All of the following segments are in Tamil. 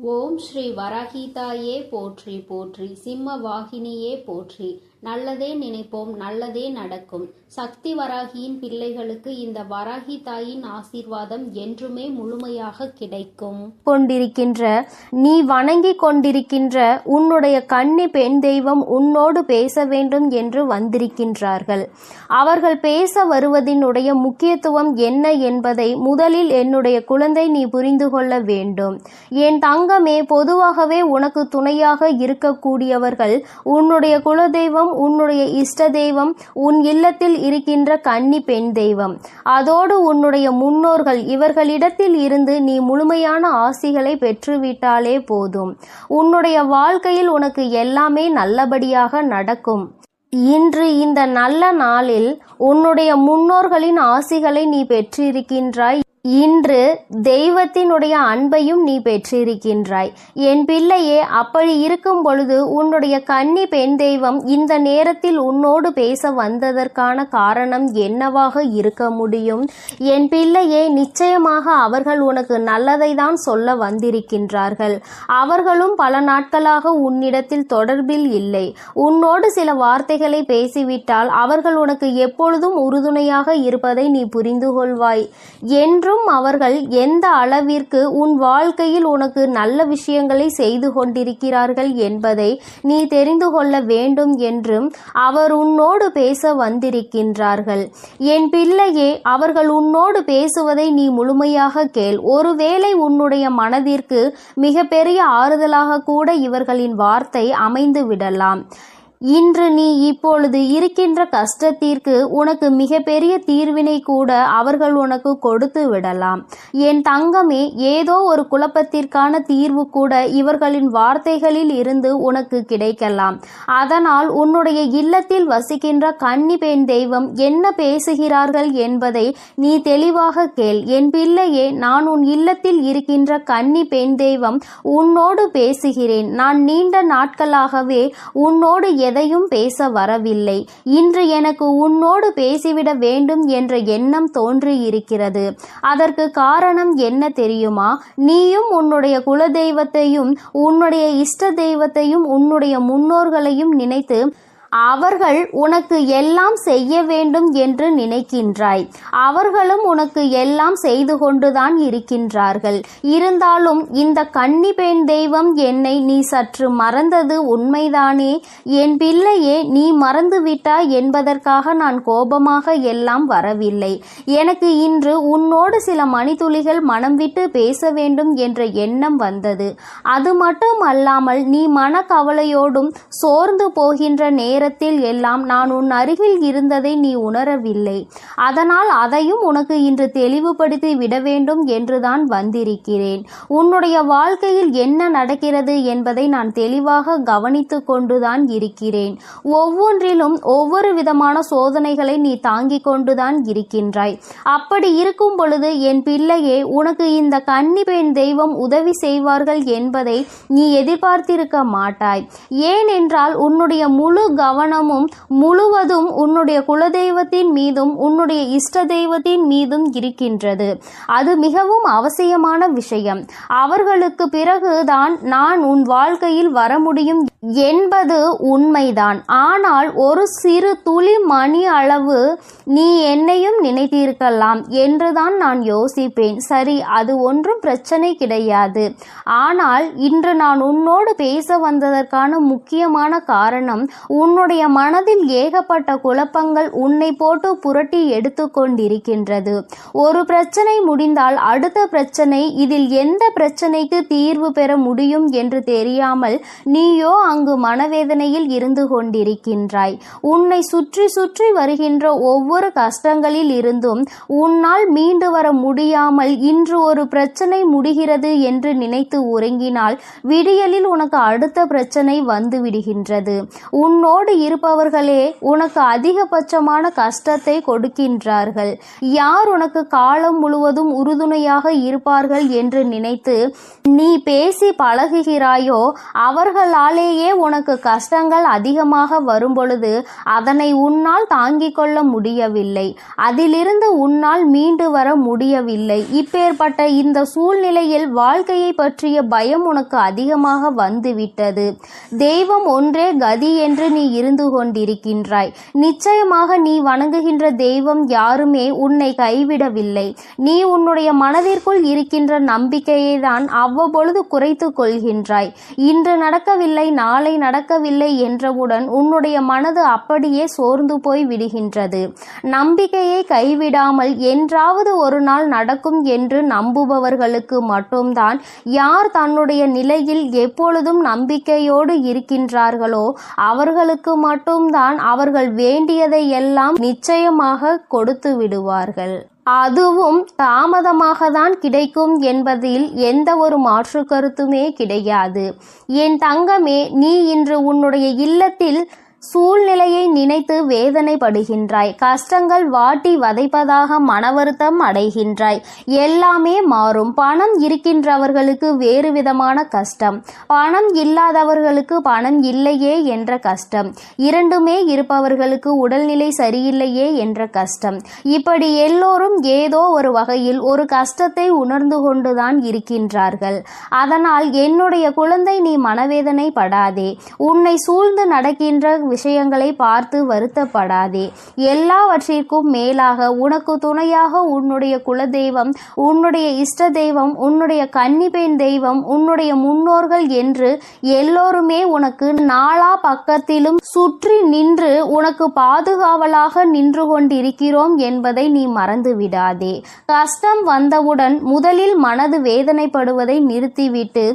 ஓம் ஸ்ரீ வராகிதாயே போற்றி போற்றி, சிம்ம வாகினியே போற்றி. நல்லதே நினைப்போம், நல்லதே நடக்கும். சக்தி வராகியின் பிள்ளைகளுக்கு இந்த வராகி தாயின் ஆசீர்வாதம் என்றுமே முழுமையாக கிடைக்கும். நீ வணங்கி கொண்டிருக்கின்ற உன்னுடைய கன்னி பெண் தெய்வம் உன்னோடு பேச வேண்டும் என்று வந்திருக்கின்றார்கள். அவர்கள் பேச வருவதனுடைய முக்கியத்துவம் என்ன என்பதை முதலில் என்னுடைய குழந்தை நீ புரிந்து கொள்ள வேண்டும். என் தங்கமே, பொதுவாகவே உனக்கு துணையாக இருக்கக்கூடியவர்கள் உன்னுடைய குலதெய்வம், உன்னுடைய இஷ்ட தெய்வம், உன் இல்லத்தில் இருக்கின்ற கன்னி பெண் தெய்வம், அதோடு உன்னுடைய முன்னோர்கள். இவர்களிடத்தில் இருந்து நீ முழுமையான ஆசிகளை பெற்றுவிட்டாலே போதும். உன்னுடைய வாழ்க்கையில் உனக்கு எல்லாமே நல்லபடியாக நடக்கும். இன்று இந்த நல்ல நாளில் உன்னுடைய முன்னோர்களின் ஆசிகளை நீ பெற்றிருக்கின்றாய். இன்று தெய்வத்தினுடைய அன்பையும் நீ பெற்றிருக்கின்றாய். என் பிள்ளையே, அப்படி இருக்கும் பொழுது உன்னுடைய கன்னி பெண் தெய்வம் இந்த நேரத்தில் உன்னோடு பேச வந்ததற்கான காரணம் என்னவாக இருக்க முடியும்? என் பிள்ளையே, நிச்சயமாக அவர்கள் உனக்கு நல்லதை தான் சொல்ல வந்திருக்கின்றார்கள். அவர்களும் பல நாட்களாக உன்னிடத்தில் தொடர்பில் இல்லை. உன்னோடு சில வார்த்தைகளை பேசிவிட்டால் அவர்கள் உனக்கு எப்பொழுதும் உறுதுணையாக இருப்பதை நீ புரிந்து கொள்வாய். என்றும் அவர்கள் எந்த அளவிற்கு உன் வாழ்க்கையில் உனக்கு நல்ல விஷயங்களை செய்து கொண்டிருக்கிறார்கள் என்பதை நீ தெரிந்து கொள்ள வேண்டும் என்றும் அவர் உன்னோடு பேச வந்திருக்கின்றார்கள். என் பிள்ளையே, அவர்கள் உன்னோடு பேசுவதை நீ முழுமையாக கேள். ஒருவேளை உன்னுடைய மனதிற்கு மிகப்பெரிய ஆறுதலாக கூட இவர்களின் வார்த்தை அமைந்து விடலாம். இன்று நீ இப்பொழுது இருக்கின்ற கஷ்டத்திற்கு உனக்கு மிகப்பெரிய தீர்வினை கூட அவர்கள் உனக்கு கொடுத்து விடலாம். என் தங்கமே, ஏதோ ஒரு குழப்பத்திற்கான தீர்வு கூட இவர்களின் வார்த்தைகளில் இருந்து உனக்கு கிடைக்கலாம். அதனால் உன்னுடைய இல்லத்தில் வசிக்கின்ற கன்னி பெண் தெய்வம் என்ன பேசுகிறார்கள் என்பதை நீ தெளிவாக கேள். என் பிள்ளையே, நான் உன் இல்லத்தில் இருக்கின்ற கன்னி பெண் தெய்வம் உன்னோடு பேசுகிறேன். நான் நீண்ட நாட்களாகவே உன்னோடு எதையும் பேச வரவில்லை. இன்று எனக்கு உன்னோடு பேசிவிட வேண்டும் என்ற எண்ணம் தோன்றி இருக்கிறது. அதற்கு காரணம் என்ன தெரியுமா? நீயும் உன்னுடைய குலதெய்வத்தையும், உன்னுடைய இஷ்ட தெய்வத்தையும், உன்னுடைய முன்னோர்களையும் நினைத்து அவர்கள் உனக்கு எல்லாம் செய்ய வேண்டும் என்று நினைக்கின்றாய். அவர்களும் உனக்கு எல்லாம் செய்து கொண்டுதான் இருக்கின்றார்கள். இருந்தாலும் இந்த கன்னி பெண் தெய்வம் என்னை நீ சற்று மறந்தது உண்மைதானே? என் பிள்ளையே, நீ மறந்துவிட்டாய் என்பதற்காக நான் கோபமாக எல்லாம் வரவில்லை. எனக்கு இன்று உன்னோடு சில மணித்துளிகள் மனம் விட்டு பேச வேண்டும் என்ற எண்ணம் வந்தது. அது மட்டும் அல்லாமல் நீ மனக்கவலையோடும் சோர்ந்து போகின்ற நேரத்தில் எல்லாம் நான் உன் அருகில் இருந்ததை நீ உணரவில்லை. அதனால் அதையும் உனக்கு இன்று தெளிவுபடுத்தி விட வேண்டும் என்றுதான் வந்திருக்கிறேன். உன்னுடைய வாழ்க்கையில் என்ன நடக்கிறது என்பதை நான் தெளிவாக கவனித்து கொண்டுதான் இருக்கிறேன். ஒவ்வொன்றிலும் ஒவ்வொரு விதமான சோதனைகளை நீ தாங்கிக் கொண்டுதான் இருக்கின்றாய். அப்படி இருக்கும் பொழுது என் பிள்ளையே, உனக்கு இந்த கன்னி பெண் தெய்வம் உதவி செய்வார்கள் என்பதை நீ எதிர்பார்த்திருக்க மாட்டாய். ஏனென்றால் உன்னுடைய முழு கவனமும் முழுவதும் உன்னுடைய குலதெய்வத்தின் மீதும் உன்னுடைய இஷ்ட தெய்வத்தின் மீதும் இருக்கின்றது. அது மிகவும் அவசியமான விஷயம். அவர்களுக்கு பிறகுதான் நான் உன் வாழ்க்கையில் வர முடியும் என்பது உண்மைதான். ஆனால் ஒரு சிறு துளி மணி அளவு நீ என்னையும் நினைத்திருக்கலாம் என்றுதான் நான் யோசிப்பேன். சரி, அது ஒன்றும் பிரச்சனை கிடையாது. ஆனால் இன்று நான் உன்னோடு பேச வந்ததற்கான முக்கியமான காரணம், உன்னுடைய மனதில் ஏகப்பட்ட குழப்பங்கள் உன்னை போட்டு புரட்டி எடுத்து கொண்டிருக்கின்றது. ஒரு பிரச்சனை முடிந்தால் அடுத்த பிரச்சனை, இதில் எந்த பிரச்சனைக்கு தீர்வு பெற முடியும் என்று தெரியாமல் நீயோ அங்கு மனவேதனையில் இருந்து கொண்டிருக்கின்றாய். உன்னை சுற்றி சுற்றி வருகின்ற ஒவ்வொரு கஷ்டங்களில் இருந்தும் உன்னால் மீண்டு வர முடியாமல் இன்று ஒரு பிரச்சனை முடிகிறது என்று நினைத்து உறங்கினால் விடியலில் உனக்கு அடுத்த பிரச்சனை வந்து விடுகின்றது. உன்னோடு இருப்பவர்களே உனக்கு அதிகபட்சமான கஷ்டத்தை கொடுக்கின்றார்கள். யார் உனக்கு காலம் முழுவதும் உறுதுணையாக இருப்பார்கள் என்று நினைத்து நீ பேசி பழகுகிறாயோ அவர்களாலேயே அப்படியே உனக்கு கஷ்டங்கள் அதிகமாக வரும்பொழுது அதனை உன்னால் தாங்கிக் கொள்ள முடியவில்லை, அதிலிருந்து உன்னால் மீண்டு வர முடியவில்லை. இப்பேற்பட்ட இந்த சூழ்நிலையில் வாழ்க்கையை பற்றிய பயம் உனக்கு அதிகமாக வந்துவிட்டது. தெய்வம் ஒன்றே கதி என்று நீ இருந்து கொண்டிருக்கின்றாய். நிச்சயமாக நீ வணங்குகின்ற தெய்வம் யாருமே உன்னை கைவிடவில்லை. நீ உன்னுடைய மனதிற்குள் இருக்கின்ற நம்பிக்கையை தான் அவ்வப்பொழுது குறைத்து கொள்கின்றாய். இன்று நடக்கவில்லை, நாளை நடக்கவில்லை என்றவுடன் உன்னுடைய மனது அப்படியே சோர்ந்து போய் விடுகின்றது. நம்பிக்கையை கைவிடாமல் என்றாவது ஒரு நாள் நடக்கும் என்று நம்புபவர்களுக்கு மட்டும்தான், யார் தன்னுடைய நிலையில் எப்பொழுதும் நம்பிக்கையோடு இருக்கின்றார்களோ அவர்களுக்கு மட்டும்தான் அவர்கள் வேண்டியதை எல்லாம் நிச்சயமாக கொடுத்து விடுவார்கள். அதுவும் தாமதமாக தான் கிடைக்கும் என்பதில் எந்த ஒரு மாற்று கருத்துமே கிடையாது. என் தங்கமே, நீ இன்று உன்னுடைய இல்லத்தில் சூழ்நிலையை நினைத்து வேதனைப்படுகின்றாய். கஷ்டங்கள் வாட்டி வதைப்பதாக மனவருத்தம் அடைகின்றாய். எல்லாமே மாறும். பணம் இருக்கின்றவர்களுக்கு வேறு விதமான கஷ்டம், பணம் இல்லாதவர்களுக்கு பணம் இல்லையே என்ற கஷ்டம், இரண்டுமே இருப்பவர்களுக்கு உடல்நிலை சரியில்லையே என்ற கஷ்டம். இப்படி எல்லோரும் ஏதோ ஒரு வகையில் ஒரு கஷ்டத்தை உணர்ந்து கொண்டுதான் இருக்கின்றார்கள். அதனால் என்னுடைய குழந்தை, நீ மனவேதனை படாதே. உன்னை சூழ்ந்து நடக்கின்ற விஷயங்களை பார்த்து வருத்தப்படாதே. எல்லாவற்றிற்கும் மேலாக உனக்கு துணையாக உன்னுடைய குலதெய்வம், உன்னுடைய இஷ்ட தெய்வம், உன்னுடைய கன்னிப்பெண் தெய்வம், உன்னுடைய முன்னோர்கள் என்று எல்லோருமே உனக்கு நாலா பக்கத்திலும் சுற்றி நின்று உனக்கு பாதுகாவலாக நின்று கொண்டிருக்கிறோம் என்பதை நீ மறந்து விடாதே. கஷ்டம் வந்தவுடன் முதலில் மனது வேதனைப்படுவதை நிறுத்திவிட்டு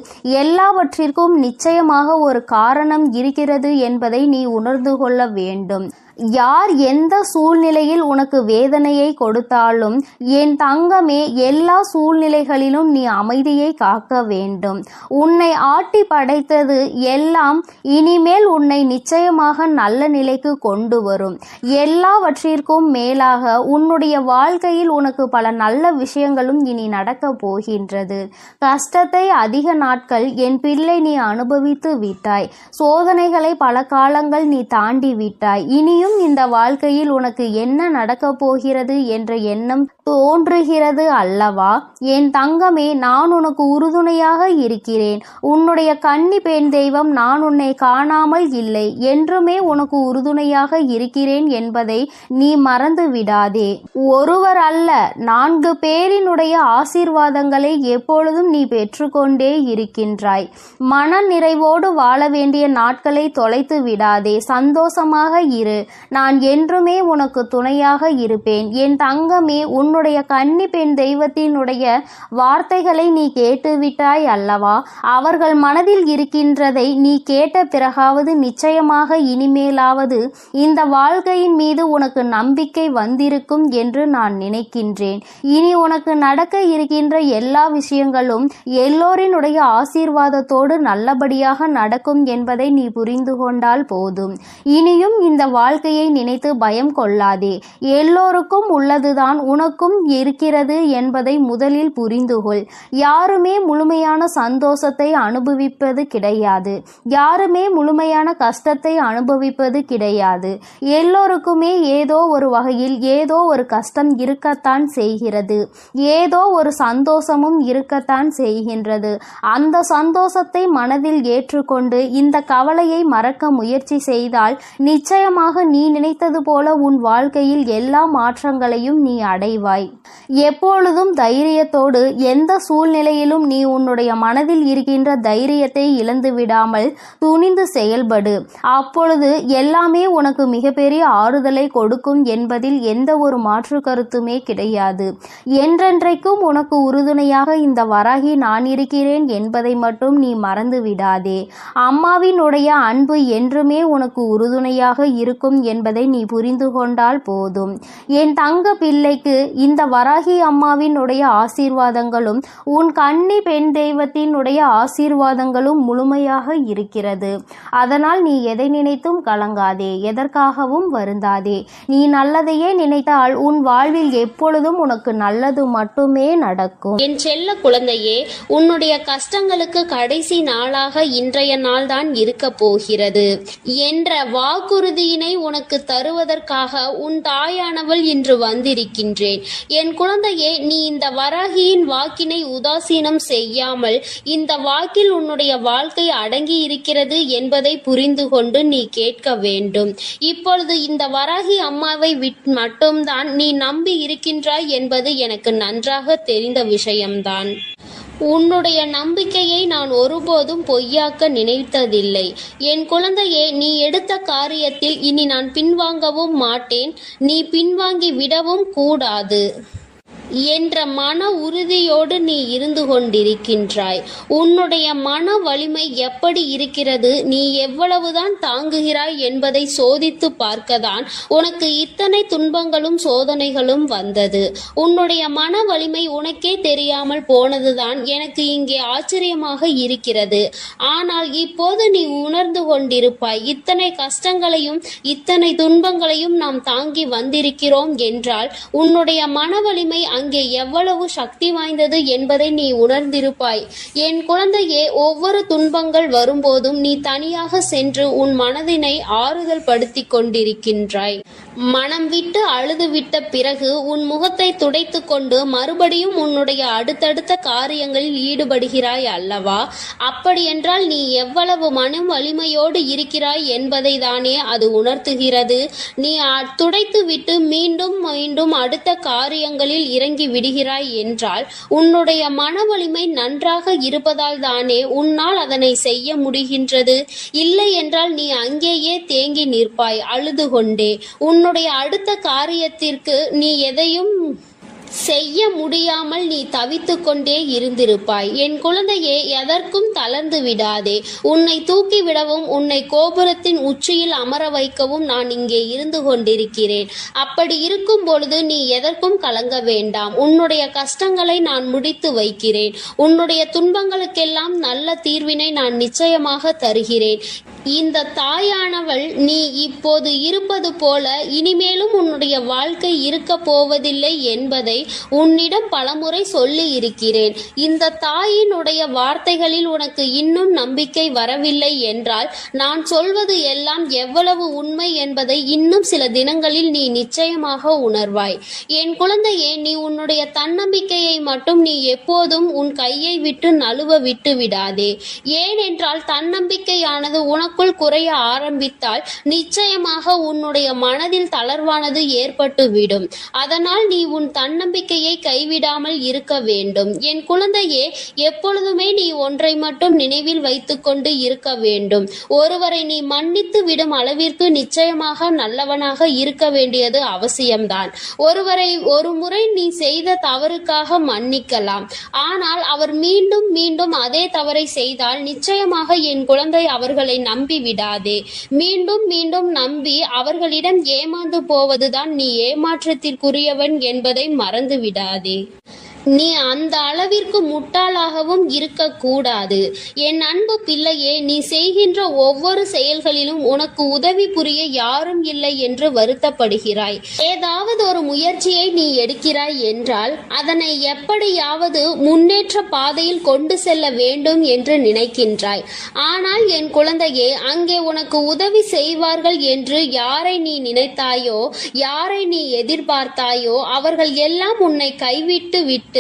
எல்லாவற்றிற்கும் நிச்சயமாக ஒரு காரணம் இருக்கிறது என்பதை நீ உணர்ந்து கொள்ள வேண்டும். யார் எந்த சூழ்நிலையில் உனக்கு வேதனையை கொடுத்தாலும் என் தங்கமே, எல்லா சூழ்நிலைகளிலும் நீ அமைதியை காக்க வேண்டும். உன்னை ஆட்டி படைத்தது எல்லாம் இனிமேல் உன்னை நிச்சயமாக நல்ல நிலைக்கு கொண்டு வரும். எல்லாவற்றிற்கும் மேலாக உன்னுடைய வாழ்க்கையில் உனக்கு பல நல்ல விஷயங்களும் இனி நடக்க போகின்றது. கஷ்டத்தை அதிக நாட்கள் என் பிள்ளை நீ அனுபவித்து விட்டாய். சோதனைகளை பல காலங்கள் நீ தாண்டி விட்டாய். இனியும் இந்த வாழ்க்கையில் உனக்கு என்ன நடக்கப் போகிறது என்ற எண்ணம் தோன்றுகிறது அல்லவா? என் தங்கமே, நான் உனக்கு உறுதுணையாக இருக்கிறேன். உன்னுடைய கன்னி பெண் தெய்வம் நான் உன்னை காணாமல் இல்லை, என்றுமே உனக்கு உறுதுணையாக இருக்கிறேன் என்பதை நீ மறந்து விடாதே. ஒருவர் அல்ல, 4 பேரினுடைய ஆசீர்வாதங்களை எப்பொழுதும் நீ பெற்றுக்கொண்டே இருக்கின்றாய். மன நிறைவோடு வாழ வேண்டிய நாட்களை தொலைத்து விடாதே. சந்தோஷமாக இரு. நான் என்றுமே உனக்கு துணையாக இருப்பேன். என் தங்கமே, உன்னுடைய கன்னி பெண் தெய்வத்தினுடைய வார்த்தைகளை நீ கேட்டுவிட்டாய் அல்லவா? அவர்கள் மனதில் இருக்கின்றதை நீ கேட்ட பிறகாவது நிச்சயமாக இனிமேலாவது இந்த வாழ்க்கையின் மீது உனக்கு நம்பிக்கை வந்திருக்கும் என்று நான் நினைக்கின்றேன். இனி உனக்கு நடக்க இருக்கின்ற எல்லா விஷயங்களும் எல்லோரினுடைய ஆசீர்வாதத்தோடு நல்லபடியாக நடக்கும் என்பதை நீ புரிந்து கொண்டால் போதும். இனியும் இந்த வாழ்க்கையை நினைத்து பயம் கொள்ளாதே. எல்லோருக்கும் உள்ளதுதான் உனக்கும் இருக்கிறது என்பதை முதலில் புரிந்துகொள். யாருமே முழுமையான சந்தோஷத்தை அனுபவிப்பது கிடையாது. யாருமே முழுமையான கஷ்டத்தை அனுபவிப்பது கிடையாது. எல்லோருக்குமே ஏதோ ஒரு வகையில் ஏதோ ஒரு கஷ்டம் இருக்கத்தான் செய்கிறது. ஏதோ ஒரு சந்தோஷமும் இருக்கத்தான் செய்கின்றது. அந்த சந்தோஷத்தை மனதில் ஏற்றுக்கொண்டு இந்த கவலையை மறக்க முயற்சி செய்தால் நிச்சயமாக நீ நினைத்தது போல உன் வாழ்க்கையில் எல்லா மாற்றங்களையும் நீ அடைவாய். எப்பொழுதும் தைரியத்தோடு எந்த சூழ்நிலையிலும் நீ உன்னுடைய மனதில் இருக்கின்ற தைரியத்தை இழந்து விடாமல் துணிந்து செயல்படு. அப்பொழுது எல்லாமே உனக்கு மிகப்பெரிய ஆறுதலை கொடுக்கும் என்பதில் எந்த ஒரு மாற்று கருத்துமே கிடையாது. என்றென்றைக்கும் உனக்கு உறுதுணையாக இந்த வராகி நான் இருக்கிறேன் என்பதை மட்டும் நீ மறந்து விடாதே. அம்மாவினுடைய அன்பு என்றுமே உனக்கு உறுதுணையாக இருக்கும் நடக்கும் என்பதை நீ புரிந்து கொண்டால் போதும். என் தங்க பிள்ளைக்கு இந்த வராகி அம்மாவினுடைய ஆசீர்வாதங்களும் உன் கன்னி பெண் தெய்வத்தினுடைய ஆசீர்வாதங்களும் முழுமையாக இருக்கிறது. அதனால் நீ எதை நினைத்தும் கலங்காதே, எதற்காகவும் வருந்தாதே. நீ நல்லதையே நினைத்தால் உன் வாழ்வில் எப்பொழுதும் உனக்கு நல்லது மட்டுமே நடக்கும். என் செல்ல குழந்தையே, உன்னுடைய கஷ்டங்களுக்கு கடைசி நாளாக இன்றைய நாள் தான் இருக்க போகிறது என்ற வாக்குறுதியினை உனக்கு தருவதற்காக உன் தாயானவள் இன்று வந்திருக்கின்றேன். என் குழந்தையே, நீ இந்த வராகியின் வாக்கினை உதாசீனம் செய்யாமல் இந்த வாக்கில் உன்னுடைய வாழ்க்கை அடங்கி இருக்கிறது என்பதை புரிந்து கொண்டு நீ கேட்க வேண்டும். இப்பொழுது இந்த வராகி அம்மாவை மட்டும்தான் நீ நம்பி இருக்கின்றாய் என்பது எனக்கு நன்றாக தெரிந்த விஷயம்தான். உன்னுடைய நம்பிக்கையை நான் ஒருபோதும் பொய்யாக்க நினைத்ததில்லை. என் குழந்தையே, நீ எடுத்த காரியத்தில் இனி நான் பின்வாங்கவும் மாட்டேன், நீ பின்வாங்கி விடவும் கூடாது என்ற மன உறுதியோடு நீ இருந்து கொண்டிருக்கின்றாய். உன்னுடைய மன வலிமை எப்படி இருக்கிறது, நீ எவ்வளவுதான் தாங்குகிறாய் என்பதை சோதித்து பார்க்கத்தான் உனக்கு இத்தனை துன்பங்களும் சோதனைகளும் வந்தது. உன்னுடைய மன வலிமை உனக்கே தெரியாமல் போனதுதான் எனக்கு இங்கே ஆச்சரியமாக இருக்கிறது. ஆனால் இப்போது நீ உணர்ந்து கொண்டிருப்பாய், இத்தனை கஷ்டங்களையும் இத்தனை துன்பங்களையும் நாம் தாங்கி வந்திருக்கிறோம் என்றால் உன்னுடைய மன வலிமை அங்கே எவ்வளவு சக்தி வாய்ந்தது என்பதை நீ உணர்ந்திருப்பாய். என் குழந்தையே, ஒவ்வொரு துன்பங்கள் வரும்போதும் நீ தனியாக சென்று உன் மனதினை ஆறுதல் படுத்தி கொண்டிருக்கின்றாய். மனம் விட்டு அழுது விட்ட பிறகு உன் முகத்தை துடைத்து கொண்டு மறுபடியும் உன்னுடைய அடுத்தடுத்த காரியங்களில் ஈடுபடுகிறாய் அல்லவா? அப்படியென்றால் நீ எவ்வளவு மன வலிமையோடு இருக்கிறாய் என்பதை தானே அது உணர்த்துகிறது. நீ துடைத்து விட்டு மீண்டும் மீண்டும் அடுத்த காரியங்களில் இறங்கி விடுகிறாய் என்றால் உன்னுடைய மன வலிமை நன்றாக இருப்பதால் தானே உன்னால் அதனை செய்ய முடிகின்றது. இல்லை என்றால் நீ அங்கேயே தேங்கி நிற்பாய் அழுது கொண்டே. உன்னுடைய அடுத்த காரியத்திற்கு நீ எதையும் செய்ய முடியாமல் நீ தவித்து கொண்டே இருந்திருப்பாய். என் குழந்தையே, எதற்கும் தளர்ந்து விடாதே. உன்னை தூக்கி விடவும் உன்னை கோபுரத்தின் உச்சியில் அமர வைக்கவும் நான் இங்கே இருந்து கொண்டிருக்கிறேன். அப்படி இருக்கும் பொழுது நீ எதற்கும் கலங்க வேண்டாம். உன்னுடைய கஷ்டங்களை நான் முடித்து வைக்கிறேன். உன்னுடைய துன்பங்களுக்கெல்லாம் நல்ல தீர்வினை நான் நிச்சயமாக தருகிறேன். இந்த தாயானவள் நீ இப்போது இருப்பது போல இனிமேலும் உன்னுடைய வாழ்க்கை இருக்க போவதில்லை என்பதை உன்னிடம் பலமுறை சொல்லி இருக்கிறேன். இந்த தாயினுடைய வார்த்தைகளில் உனக்கு இன்னும் நம்பிக்கை வரவில்லை என்றால் நான் சொல்வது எல்லாம் எவ்வளவு உண்மை என்பதை இன்னும் சில தினங்களில் நீ நிச்சயமாக உணர்வாய். என் குழந்தையே, நீ உன்னுடைய தன்னம்பிக்கையை மட்டும் நீ எப்போதும் உன் கையை விட்டு நழுவ விட்டு விடாதே. ஏனென்றால் தன்னம்பிக்கையானது உனக்குள் குறைய ஆரம்பித்தால் நிச்சயமாக உன்னுடைய மனதில் தளர்வானது ஏற்பட்டுவிடும். அதனால் நீ உன் தன்னம்பிக்கையை கைவிடாமல் இருக்க வேண்டும். என் குழந்தையே, எப்பொழுதுமே நீ ஒன்றை மட்டும் நினைவில் வைத்துக்கொண்டு இருக்க வேண்டும். ஒருவரை நீ மன்னித்து விடும் அளவிற்கு நிச்சயமாக நல்லவனாக இருக்க வேண்டியது அவசியம்தான். ஒருவரை ஒரு முறை நீ செய்த தவறுக்காக மன்னிக்கலாம். ஆனால் அவர் மீண்டும் மீண்டும் அதே தவறை செய்தால் நிச்சயமாக என் குழந்தை அவர்களை நம்பி விடாதே. மீண்டும் மீண்டும் நம்பி அவர்களிடம் ஏமாந்து போவதுதான் நீ ஏமாற்றத்திற்குரியவன் என்பதை மறந்து விடாதே. நீ அந்த அளவிற்கு முட்டாளாகவும் இருக்கக்கூடாது. என் அன்பு பிள்ளையே, நீ செய்கின்ற ஒவ்வொரு செயல்களிலும் உனக்கு உதவி புரிய யாரும் இல்லை என்று வருத்தப்படுகிறாய். ஏதாவது ஒரு முயற்சியை நீ எடுக்கிறாய் என்றால் அதனை எப்படியாவது முன்னேற்ற பாதையில் கொண்டு செல்ல வேண்டும் என்று நினைக்கின்றாய். ஆனால் என் குழந்தையே, அங்கே உனக்கு உதவி செய்வார்கள் என்று யாரை நீ நினைத்தாயோ, யாரை நீ எதிர்பார்த்தாயோ, அவர்கள் எல்லாம் உன்னை கைவிட்டு விட்டு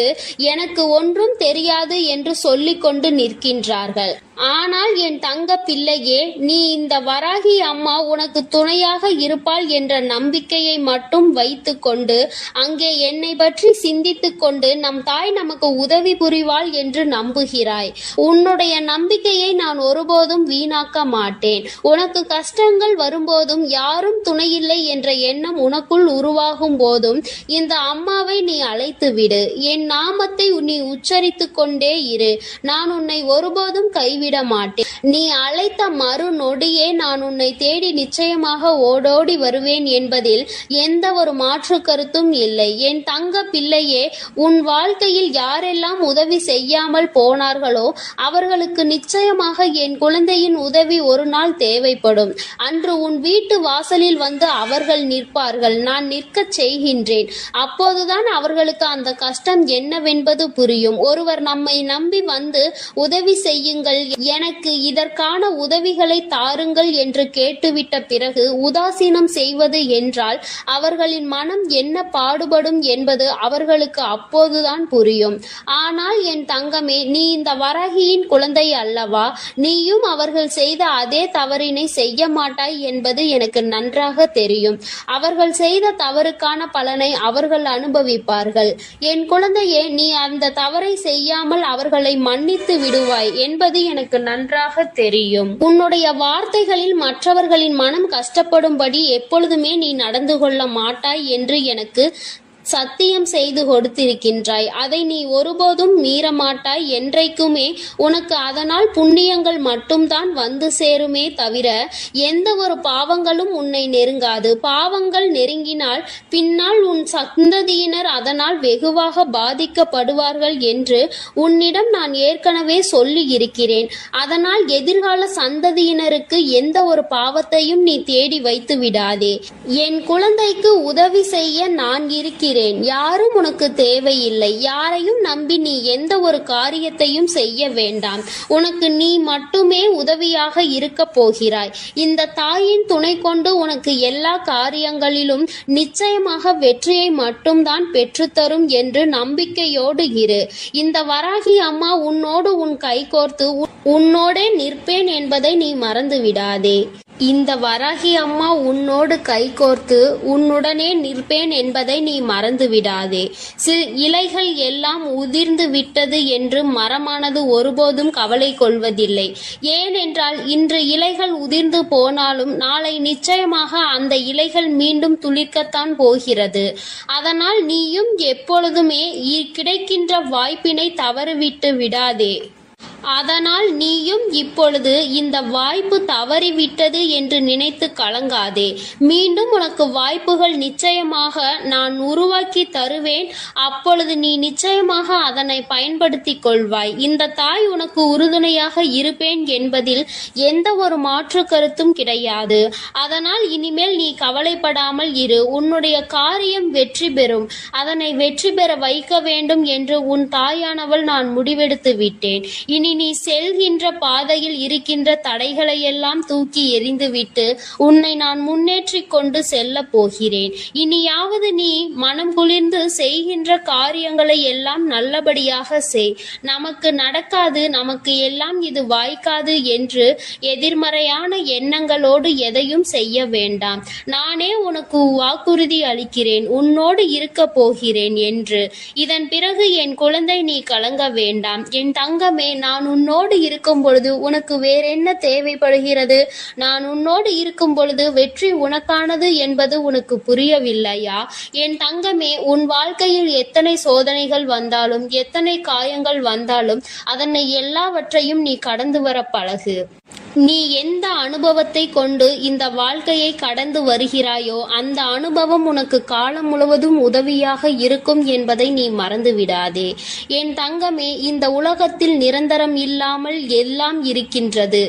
எனக்கு ஒன்றும் தெரியாது என்று சொல்லிக் கொண்டு நிற்கின்றார்கள். ஆனால் என் தங்க பிள்ளையே, நீ இந்த வராகி அம்மா உனக்கு துணையாக இருப்பாள் என்ற நம்பிக்கையை மட்டும் வைத்து கொண்டு அங்கே என்னை பற்றி சிந்தித்து கொண்டு நம் தாய் நமக்கு உதவி புரிவாள் என்று நம்புகிறாய். உன்னுடைய நம்பிக்கையை நான் ஒருபோதும் வீணாக்க மாட்டேன். உனக்கு கஷ்டங்கள் வரும்போதும் யாரும் துணையில்லை என்ற எண்ணம் உனக்குள் உருவாகும் போதும் இந்த அம்மாவை நீ அழைத்து விடு. என் நாமத்தை நீ உச்சரித்து கொண்டே இரு. நான் உன்னை ஒருபோதும் கைவிட கைவிட மாட்டேன். நீ அழைத்த மறு நொடியே நான் உன்னை தேடி நிச்சயமாக ஓடோடி வருவேன் என்பதில் எந்த ஒரு மாற்று கருத்தும் இல்லை. என் தங்க பிள்ளையே, உன் வாழ்க்கையில் யாரெல்லாம் உதவி செய்யாமல் போனார்களோ அவர்களுக்கு நிச்சயமாக என் குழந்தையின் உதவி ஒரு நாள் தேவைப்படும். அன்று உன் வீட்டு வாசலில் வந்து அவர்கள் நிற்பார்கள். நான் நிற்கச் செய்கின்றேன். அப்போதுதான் அவர்களுக்கு அந்த கஷ்டம் என்னவென்பது புரியும். ஒருவர் நம்மை நம்பி வந்து உதவி செய்யுங்கள், எனக்கு இதற்கான உதவிகளை தாருங்கள் என்று கேட்டுவிட்ட பிறகு உதாசீனம் செய்வது என்றால் அவர்களின் மனம் என்ன பாடுபடும் என்பது அவர்களுக்கு அப்போதுதான் புரியும். ஆனால் என் தங்கமே, நீ இந்த வராகியின் குழந்தை அல்லவா? நீயும் அவர்கள் செய்த அதே தவறினை செய்ய மாட்டாய் என்பது எனக்கு நன்றாக தெரியும். அவர்கள் செய்த தவறுக்கான பலனை அவர்கள் அனுபவிப்பார்கள். என் குழந்தையே, நீ அந்த தவறை செய்யாமல் அவர்களை மன்னித்து விடுவாய் என்பது எனக்கு நன்றாக தெரியும். உன்னுடைய வார்த்தைகளில் மற்றவர்களின் மனம் கஷ்டப்படும்படி எப்பொழுதுமே நீ நடந்து கொள்ள மாட்டாய் என்று எனக்கு சத்தியம் செய்து கொடுத்திருக்கின்றாய். அதை நீ ஒருபோதும் மீறமாட்டாய். என்றைக்குமே உனக்கு அதனால் புண்ணியங்கள் மட்டும்தான் வந்து சேருமே தவிர எந்த ஒரு பாவங்களும் உன்னை நெருங்காது. பாவங்கள் நெருங்கினால் பின்னால் உன் சந்ததியினர் அதனால் வெகுவாக பாதிக்கப்படுவார்கள் என்று உன்னிடம் நான் ஏற்கனவே சொல்லி இருக்கிறேன். அதனால் எதிர்கால சந்ததியினருக்கு எந்த ஒரு பாவத்தையும் நீ தேடி வைத்து விடாதே. என் குழந்தைக்கு உதவி செய்ய நான் இருக்கிறேன். யாரும் உனக்கு தேவையில்லை. யாரையும் நம்பி நீ எந்த ஒரு காரியத்தையும் செய்ய வேண்டாம். உனக்கு நீ மட்டுமே உதவியாக இருக்க போகிறாய். இந்த தாயின் துணை கொண்டு உனக்கு எல்லா காரியங்களிலும் நிச்சயமாக வெற்றியை மட்டும்தான் பெற்றுத்தரும் என்று நம்பிக்கையோடு இரு. இந்த வராகி அம்மா உன்னோடு உன் கை கோர்த்து உன்னோடே நிற்பேன் என்பதை நீ மறந்து விடாதே. இந்த வராகி அம்மா உன்னோடு கைகோர்த்து உன்னுடனே நிற்பேன் என்பதை நீ மறந்து விடாதே. இலைகள் எல்லாம் உதிர்ந்து விட்டது என்று மரமானது ஒருபோதும் கவலை கொள்வதில்லை. ஏனென்றால் இன்று இலைகள் உதிர்ந்து போனாலும் நாளை நிச்சயமாக அந்த இலைகள் மீண்டும் துளிர்க்கத்தான் போகிறது. அதனால் நீயும் எப்பொழுதுமே கிடைக்கின்ற வாய்ப்பினை தவறவிட்டு விடாதே. அதனால் நீயும் இப்பொழுது இந்த வாய்ப்பு தவறிவிட்டது என்று நினைத்து கலங்காதே. மீண்டும் உனக்கு வாய்ப்புகள் நிச்சயமாக நான் உருவாக்கி தருவேன். அப்பொழுது நீ நிச்சயமாக அதனை பயன்படுத்திக் கொள்வாய். இந்த தாய் உனக்கு உறுதுணையாக இருப்பேன் என்பதில் எந்த ஒரு மாற்று கருத்தும் கிடையாது. அதனால் இனிமேல் நீ கவலைப்படாமல் இரு. உன்னுடைய காரியம் வெற்றி பெறும். அதனை வெற்றி பெற வைக்க வேண்டும் என்று உன் தாயானவள் நான் முடிவெடுத்து விட்டேன். இனி நீ செல்கின்ற பாதையில் இருக்கின்ற தடைகளை எல்லாம் தூக்கி எறிந்துவிட்டு உன்னை நான் முன்னேற்றிக் கொண்டு செல்ல போகிறேன். இனியாவது நீ மனம் குளிர்ந்து செய்கின்ற காரியங்களை எல்லாம் நல்லபடியாக செய். நமக்கு நடக்காது, நமக்கு எல்லாம் இது வாய்க்காது என்று எதிர்மறையான எண்ணங்களோடு எதையும் செய்ய வேண்டாம். நானே உனக்கு வாக்குறுதி அளிக்கிறேன், உன்னோடு இருக்க போகிறேன் என்று. இதன் பிறகு என் குழந்தை, நீ கலங்க வேண்டாம். என் தங்கமே, நான் உன்னோடு இருக்கும் பொழுது உனக்கு வேற என்ன தேவைப்படுகிறது? நான் உன்னோடு இருக்கும் பொழுது வெற்றி உனக்கானது என்பது உனக்கு புரியவில்லையா? என் தங்கமே, உன் வாழ்க்கையில் எத்தனை சோதனைகள் வந்தாலும் எத்தனை காயங்கள் வந்தாலும் அதனை எல்லாவற்றையும் நீ கடந்து வர பழகு. நீ எந்த அனுபவத்தை கொண்டு இந்த வாழ்க்கையை கடந்து வருகிறாயோ அந்த அனுபவம் உனக்கு காலம் முழுவதும் உதவியாக இருக்கும் என்பதை நீ மறந்து விடாதே. என் தங்கமே, இந்த உலகத்தில் நிரந்தரம் இல்லாமல் எல்லாம் இருக்கின்றது.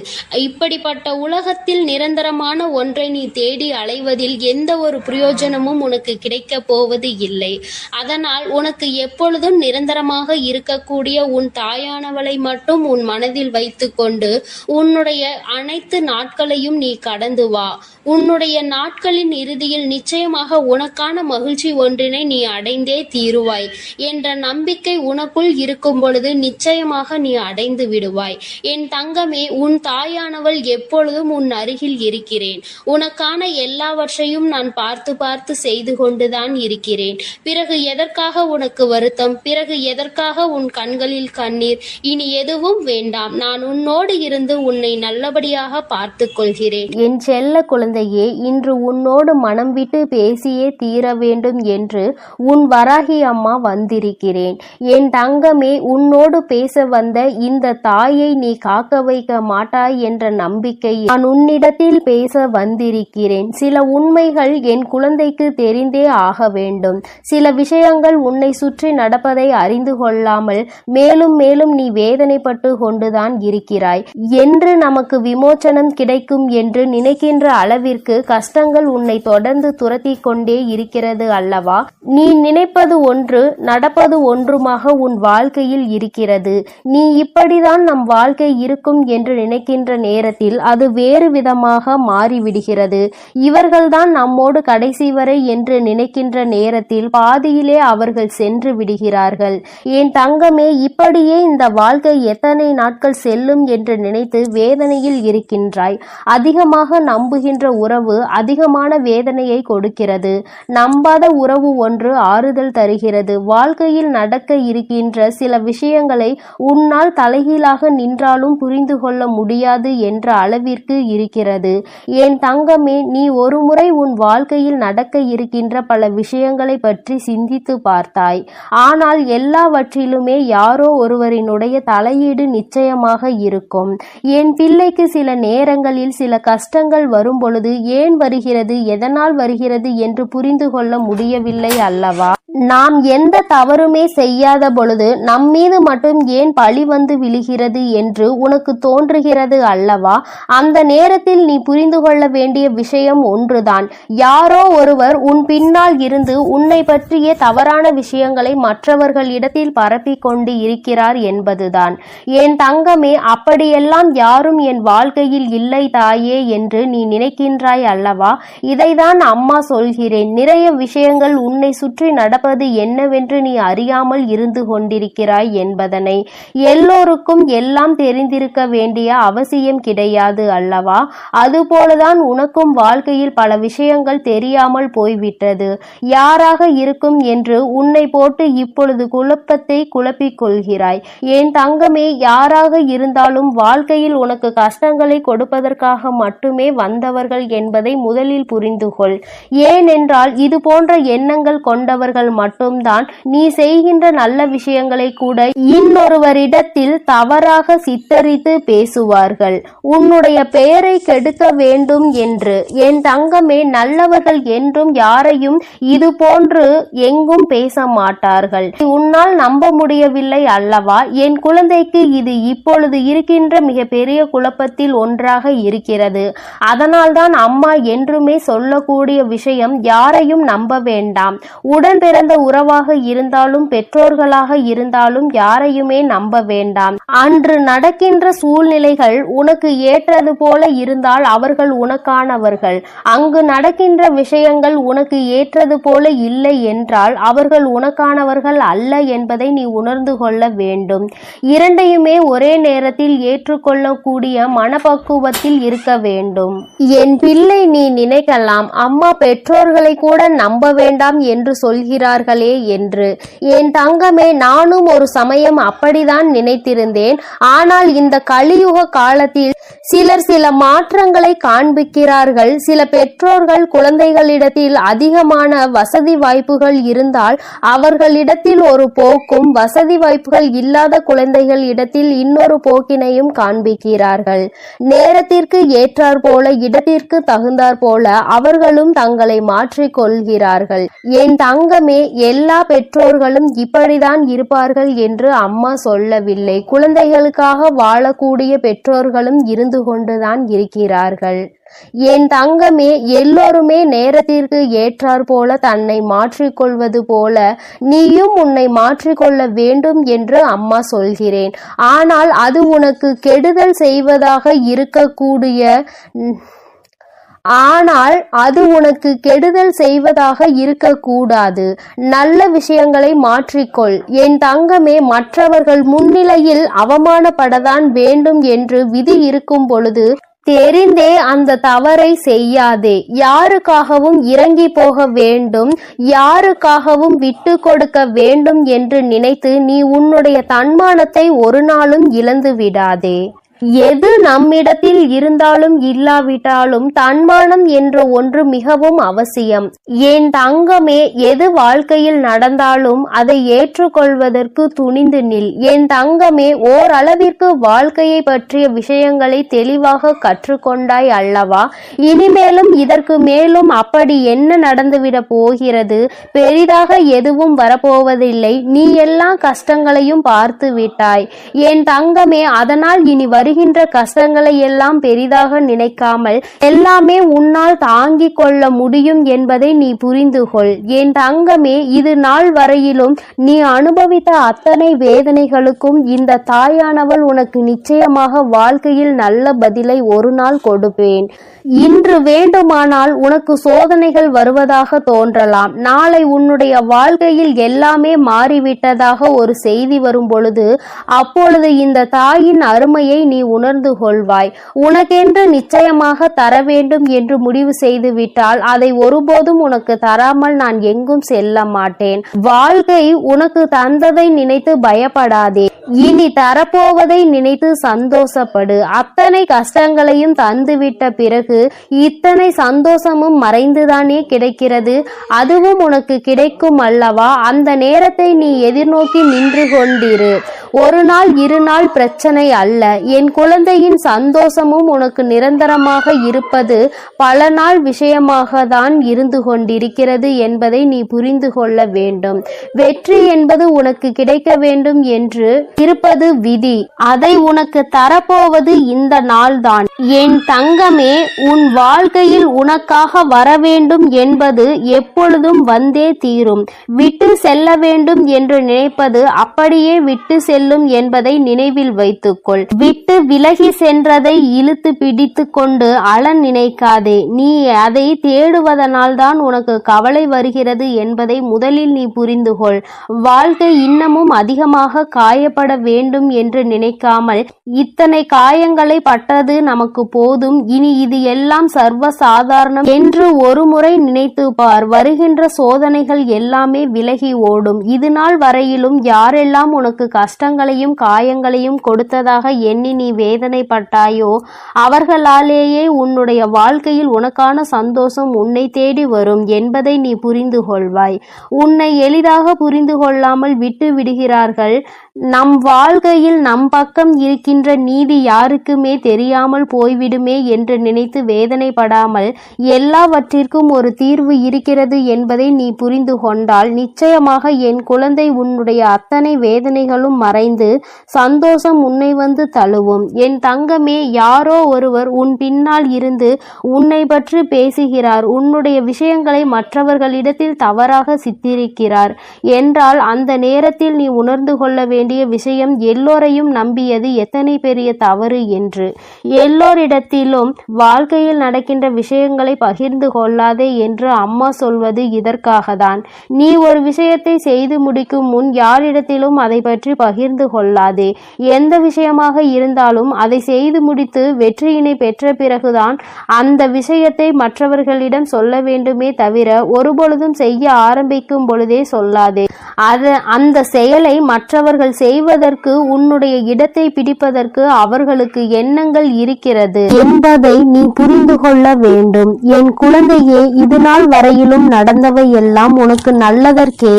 இப்படிப்பட்ட உலகத்தில் நிரந்தரமான ஒன்றை நீ தேடி அலைவதில் எந்த ஒரு பிரயோஜனமும் உனக்கு கிடைக்க போவது இல்லை. அதனால் உனக்கு எப்பொழுதும் நிரந்தரமாக இருக்கக்கூடிய உன் தாயானவளை மட்டும் உன் மனதில் வைத்துக்கொண்டு உன்னுடைய அனைத்து நாட்களையும் நீ கடந்து வா. உன்னுடைய நாட்களின் இறுதியில் நிச்சயமாக உனக்கான மகிழ்ச்சி ஒன்றினை நீ அடைந்தே தீருவாய் என்ற நம்பிக்கை உனக்குள் இருக்கும் பொழுது நிச்சயமாக நீ அடைந்து விடுவாய். என் தங்கமே, உன் தாயானவள் எப்பொழுதும் உன் அருகில் இருக்கிறேன். உனக்கான எல்லாவற்றையும் நான் பார்த்து பார்த்து செய்து கொண்டுதான் இருக்கிறேன். பிறகு எதற்காக உனக்கு வருத்தம்? பிறகு எதற்காக உன் கண்களில் கண்ணீர்? இனி எதுவும் வேண்டாம். நான் உன்னோடு இருந்து உன்னை நல்ல நல்லபடியாக பார்த்து கொள்கிறேன். என் செல்ல குழந்தையே, இன்று உன்னோடு மனம் விட்டு பேசியே தீர வேண்டும் என்று உன் வராகி அம்மா வந்திருக்கிறேன். என் தங்கமே, உன்னோடு பேச வந்த இந்த தாயை நீ காக்க வைக்க மாட்டாய் என்ற நம்பிக்கை நான் உன்னிடத்தில் பேச வந்திருக்கிறேன். சில உண்மைகள் என் குழந்தைக்கு தெரிந்தே ஆக வேண்டும். சில விஷயங்கள் உன்னை சுற்றி நடப்பதை அறிந்து கொள்ளாமல் மேலும் மேலும் நீ வேதனைப்பட்டு கொண்டுதான் இருக்கிறாய். என்று நமக்கு விமோச்சனம் கிடைக்கும் என்று நினைக்கின்ற அளவிற்கு கஷ்டங்கள் உன்னை தொடர்ந்து துரத்தி கொண்டே இருக்கிறது அல்லவா? நீ நினைப்பது ஒன்று, நடப்பது ஒன்றுமாக உன் வாழ்க்கையில் இருக்கிறது. நீ இப்படிதான் நம் வாழ்க்கை இருக்கும் என்று நினைக்கின்ற நேரத்தில் அது வேறு விதமாக மாறிவிடுகிறது. இவர்கள்தான் நம்மோடு கடைசி வரை என்று நினைக்கின்ற நேரத்தில் பாதியிலே அவர்கள் சென்று விடுகிறார்கள். என் தங்கமே, இப்படியே இந்த வாழ்க்கை எத்தனை நாட்கள் செல்லும் என்று நினைத்து வேதனையில் இருக்கின்றாய். அதிகமாக நம்புகின்ற உறவு அதிகமான வேதனையை கொடுக்கிறது. நம்பாத உறவு ஒன்று ஆறுதல் தருகிறது. வாழ்க்கையில் நடக்க இருக்கின்ற சில விஷயங்களை உன்னால் தலைகீழாக நின்றாலும் புரிந்து கொள்ள முடியாது என்ற அளவிற்கு இருக்கிறது. என் தங்கமே, நீ ஒருமுறை உன் வாழ்க்கையில் நடக்க இருக்கின்ற பல விஷயங்களை பற்றி சிந்தித்து பார்த்தாய். ஆனால் எல்லாவற்றிலுமே யாரோ ஒருவரினுடைய தலையீடு நிச்சயமாக இருக்கும். என் பிள்ளைக்கு சில நேரங்களில் சில கஷ்டங்கள் வரும் பொழுது ஏன் வருகிறது, எதனால் வருகிறது என்று புரிந்து கொள்ள முடியவில்லை அல்லவா? நாம் எந்த தவறுமே செய்யாத பொழுது நம்மீது மட்டும் ஏன் பழி வந்து விழுகிறது என்று உனக்கு தோன்றுகிறது அல்லவா? அந்த நேரத்தில் நீ புரிந்து கொள்ள வேண்டிய விஷயம் ஒன்றுதான். யாரோ ஒருவர் உன் பின்னால் இருந்து உன்னை பற்றிய தவறான விஷயங்களை மற்றவர்களிடத்தில் பரப்பிக் கொண்டு இருக்கிறார் என்பதுதான். என் தங்கமே, அப்படியெல்லாம் யாரும் என் வாழ்க்கையில் இல்லை தாயே என்று நீ நினைக்கின்றாய் அல்லவா? இதைதான் அம்மா சொல்கிறேன். நிறைய விஷயங்கள் உன்னை சுற்றி நடப்பது என்னவென்று நீ அறியாமல் இருந்து கொண்டிருக்கிறாய் என்பதனை. எல்லோருக்கும் எல்லாம் தெரிந்திருக்க வேண்டிய அவசியம் கிடையாது அல்லவா? அதுபோலதான் உனக்கும் வாழ்க்கையில் பல விஷயங்கள் தெரியாமல் போய்விட்டது. யாராக இருக்கும் என்று உன்னை போட்டு இப்பொழுது குழப்பத்தை குழப்பிக் கொள்கிறாய். என் தங்கமே, யாராக இருந்தாலும் வாழ்க்கையில் உனக்கு கஷ்டங்களை கொடுப்பதற்காக மட்டுமே வந்தவர்கள் என்பதை முதலில் புரிந்து கொள். ஏனென்றால் இது போன்ற எண்ணங்கள் கொண்டவர்கள் மட்டும்தான் நீ செய்கின்ற நல்ல விஷயங்களை கூட இன்னொருவரிடத்தில் தவறாக சித்தரித்து பேசுவார்கள், உன்னுடைய பெயரை கெடுக்க வேண்டும் என்று. என் தங்கமே, நல்லவர்கள் என்றும் யாரையும் இது போன்று எங்கும் பேச மாட்டார்கள். உன்னால் நம்ப முடியவில்லை அல்லவா? என் குழந்தைக்கு இது இப்பொழுது இருக்கின்ற மிக பெரிய குழப்பத்தில் ஒன்றாக இருக்கிறது. அதனால்தான் அம்மா என்றுமே சொல்லக்கூடிய விஷயம், யாரையும் நம்ப வேண்டாம். உடன் பிறந்த உறவாக இருந்தாலும் பெற்றோர்களாக இருந்தாலும் யாரையுமே நம்ப வேண்டாம். அன்று நடக்கின்ற சூழ்நிலைகள் உனக்கு ஏற்றது போல இருந்தால் அவர்கள் உனக்கானவர்கள். அங்கு நடக்கின்ற விஷயங்கள் உனக்கு ஏற்றது போல இல்லை என்றால் அவர்கள் உனக்கானவர்கள் அல்ல என்பதை நீ உணர்ந்து கொள்ள வேண்டும். இரண்டையுமே ஒரே நேரத்தில் ஏற்றுக்கொள்ளக்கூடிய மனப்பக்குவத்தில் இருக்க வேண்டும். என் பிள்ளை, நீ நினைக்கலாம், அம்மா பெற்றோர்களை கூட நம்ப வேண்டாம் என்று சொல்கிறார்களே என்று. என் தங்கமே, நானும் ஒரு சமயம் அப்படிதான் நினைத்திருந்தேன். ஆனால் இந்த கலியுக காலத்தில் சிலர் சில மாற்றங்களை காண்பிக்கிறார்கள். சில பெற்றோர்கள் குழந்தைகளிடத்தில் அதிகமான வசதி வாய்ப்புகள் இருந்தால் அவர்களிடத்தில் ஒரு போக்கும், வசதி வாய்ப்புகள் இல்லாத குழந்தைகள் இடத்தில் இன்னொரு போக்கினையும் காண்பிக்கிறார்கள். நேரத்திற்கு ஏற்றார் போல, இடத்திற்கு தகுந்தார் போல அவர்களும் தங்களை மாற்றிக் கொள்கிறார்கள். என் தங்கமே, எல்லா பெற்றோர்களும் இப்படிதான் இருப்பார்கள் என்று அம்மா சொல்லவில்லை. குழந்தைகளுக்காக வாழக்கூடிய பெற்றோர்களும் இருந்து கொண்டுதான் இருக்கிறார்கள். என் தங்கமே, எல்லோருமே நேரத்திற்கு ஏற்றார் போல தன்னை மாற்றிக்கொள்வது போல நீயும் உன்னை மாற்றிக்கொள்ள வேண்டும் என்று அம்மா சொல்கிறேன். ஆனால் அது உனக்கு கெடுதல் செய்வதாக இருக்கக்கூடாது. நல்ல விஷயங்களை மாற்றிக்கொள். என் தங்கமே, மற்றவர்கள் முன்னிலையில் அவமானப்படத்தான் வேண்டும் என்று விதி இருக்கும் பொழுது தெரிந்தே அந்த தவறை செய்யாதே. யாருக்காகவும் இறங்கி போக வேண்டும், யாருக்காகவும் விட்டு கொடுக்க வேண்டும் என்று நினைத்து நீ உன்னுடைய தன்மானத்தை ஒரு நாளும் இழந்து விடாதே. எது நம்மிடத்தில் இருந்தாலும் இல்லாவிட்டாலும் தன்மானம் என்ற ஒன்று மிகவும் அவசியம். என் தங்கமே, எது வாழ்க்கையில் நடந்தாலும் அதை ஏற்றுக்கொள்வதற்கு துணிந்து நில். என் தங்கமே, ஓரளவிற்கு வாழ்க்கையை பற்றிய விஷயங்களை தெளிவாக கற்றுக்கொண்டாய் அல்லவா? இனிமேலும் இதற்கு மேலும் அப்படி என்ன நடந்துவிட போகிறது? பெரிதாக எதுவும் வரப்போவதில்லை. நீ எல்லா கஷ்டங்களையும் பார்த்து விட்டாய் என் தங்கமே. அதனால் இனி வருகின்ற கஷ்டங்களை எல்லாம் பெரிதாக நினைக்காமல் எல்லாமே உன்னால் தாங்கிக் கொள்ள முடியும் என்பதை நீ புரிந்து கொள். என் தங்கமே, இது நாள் வரையிலும் நீ அனுபவித்த அத்தனை வேதனைகளுக்கும் இந்த தாயானவள் உனக்கு நிச்சயமாக வாழ்க்கையில் நல்ல பதிலை ஒரு நாள் கொடுப்பேன். இன்று வேண்டுமானால் உனக்கு சோதனைகள் வருவதாக தோன்றலாம். நாளை உன்னுடைய வாழ்க்கையில் எல்லாமே மாறிவிட்டதாக ஒரு செய்தி வரும் பொழுது அப்பொழுது இந்த தாயின் அருமையை நீ உணர்ந்து கொள்வாய். உனக்கென்று நிச்சயமாக தர வேண்டும் என்று முடிவு செய்து விட்டால் அதை ஒருபோதும் உனக்கு தராமல் நான் எங்கும் செல்ல மாட்டேன். வாழ்க்கை உனக்கு தந்ததை நினைத்து பயப்படாதே. இனி தரப்போவதை நினைத்து சந்தோஷப்படு. அத்தனை கஷ்டங்களையும் தந்துவிட்ட பிறகு இத்தனை சந்தோஷமும் மறைந்துதானே கிடைக்கிறது. அதுவும் உனக்கு கிடைக்கும் அல்லவா? அந்த நேரத்தை நீ எதிர்நோக்கி நின்று கொண்டிரு. ஒரு நாள் இரு நாள் பிரச்சனை அல்ல. என் குழந்தையின் சந்தோஷமும் உனக்கு நிரந்தரமாக இருப்பது பல நாள் விஷயமாக தான் இருந்து கொண்டிருக்கிறது என்பதை நீ புரிந்து கொள்ள வேண்டும். வெற்றி என்பது உனக்கு கிடைக்க வேண்டும் என்று இருப்பது விதி. அதை உனக்கு தரப்போவது இந்த நாள்தான். என் தங்கமே, உன் வாழ்க்கையில் உனக்காக வர வேண்டும் என்பது எப்பொழுதும் வந்தே தீரும். விட்டு செல்ல வேண்டும் என்று நினைப்பது அப்படியே விட்டு செல்லும் என்பதை நினைவில் வைத்துக்கொள். விட்டு விலகி சென்றதை இழுத்து பிடித்து கொண்டு அழ நினைக்காதே. நீ அதை தேடுவதனால் தான் உனக்கு கவலை வருகிறது என்பதை முதலில் நீ புரிந்து கொள். வாழ்க்கை இன்னமும் அதிகமாக காயப்பட வேண்டும் என்று நினைக்காமல் இத்தனை காயங்களை பட்டது நமக்கு போதும், இனி இது எல்லாம் சர்வ சாதாரணம் என்று ஒரு முறை நினைத்து பார். வருகின்ற சோதனைகள் எல்லாமே விலகி ஓடும். இது நாள் வரையிலும் யாரெல்லாம் உனக்கு கஷ்டங்களையும் காயங்களையும் கொடுத்ததாக எண்ணி நீ வேதனைப்பட்டாயோ அவர்களாலேயே உன்னுடைய வாழ்க்கையில் உனக்கான சந்தோஷம் உன்னை தேடி வரும் என்பதை நீ புரிந்து கொள்வாய். உன்னை எளிதாக புரிந்து கொள்ளாமல் விட்டு விடுகிறார்கள். நம் வாழ்க்கையில் நம் பக்கம் இருக்கின்ற நீதி யாருக்குமே தெரியாமல் போய்விடுமே என்று நினைத்து வேதனைப்படாமல் எல்லாவற்றிற்கும் ஒரு தீர்வு இருக்கிறது என்பதை நீ புரிந்து கொண்டால் நிச்சயமாக என் குழந்தை உன்னுடைய அத்தனை வேதனைகளும் மறைந்து சந்தோஷம் உன்னை வந்து தழுவும். என் தங்கமே, யாரோ ஒருவர் உன் பின்னால் இருந்து உன்னை பற்றி பேசுகிறார். உன்னுடைய விஷயங்களை மற்றவர்களிடத்தில் தவறாக சித்தரிக்கிறார் என்றால் அந்த நேரத்தில் நீ உணர்ந்து கொள்ள வேண்டிய விஷயம் எல்லோரையும் நம்பியது எத்தனை பெரிய தவறு என்று. எல்லோரிடத்திலும் வாழ்க்கையில் நடக்கின்ற விஷயங்களை பகிர்ந்து கொள்ளாதே என்று அம்மா சொல்வது இதற்காகத்தான். நீ ஒரு விஷயத்தை செய்து முடிக்கும் முன் யாரிடத்திலும் அதை பற்றி பகிர்ந்து கொள்ளாதே. எந்த விஷயமாக இருந்தாலும் அதை செய்து முடித்து வெற்றியினை பெற்ற பிறகுதான் அந்த விஷயத்தை மற்றவர்களிடம் சொல்ல வேண்டுமே தவிர ஒருபொழுதும் செய்ய ஆரம்பிக்கும் பொழுதே சொல்லாதே. அந்த செயலை மற்றவர்கள் செய்வதற்கு உன்னுடைய இடத்தை பிடிப்பதற்கு அவர்களுக்கு எண்ணங்கள் இருக்கிறது என்பதை நீ புரிந்து கொள்ள வேண்டும். என் குழந்தையே, இது நாள் வரையிலும் நடந்தவை எல்லாம் உனக்கு நல்லதற்கே.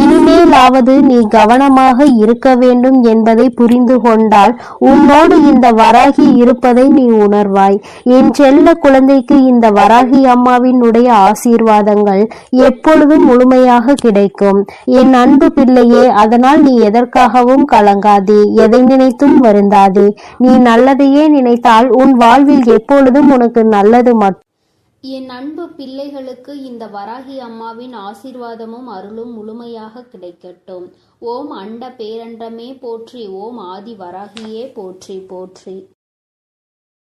இனிமேலாவது நீ கவனமாக இருக்க வேண்டும் என்பதை புரிந்து கொண்டால் உன்னோடு இந்த வராகி இருப்பதை நீ உணர்வாய். என் செல்ல குழந்தைக்கு இந்த வராகி அம்மாவினுடைய ஆசீர்வாதங்கள் எப்பொழுதும் முழுமையாக கிடைக்கும். என் அன்பு பிள்ளையே, அதனால் நீ எதற்காகவும் கலங்காதே, எதை நினைத்தும் வருந்தாதே. நீ நல்லதையே நினைத்தால் உன் வாழ்வில் எப்பொழுதும் உனக்கு நல்லது மட்டும். என் அன்பு பிள்ளைகளுக்கு இந்த வராகி அம்மாவின் ஆசீர்வாதமும் அருளும் முழுமையாக கிடைக்கட்டும். ஓம் அண்ட பேரண்டமே போற்றி. ஓம் ஆதி வராகியே போற்றி போற்றி.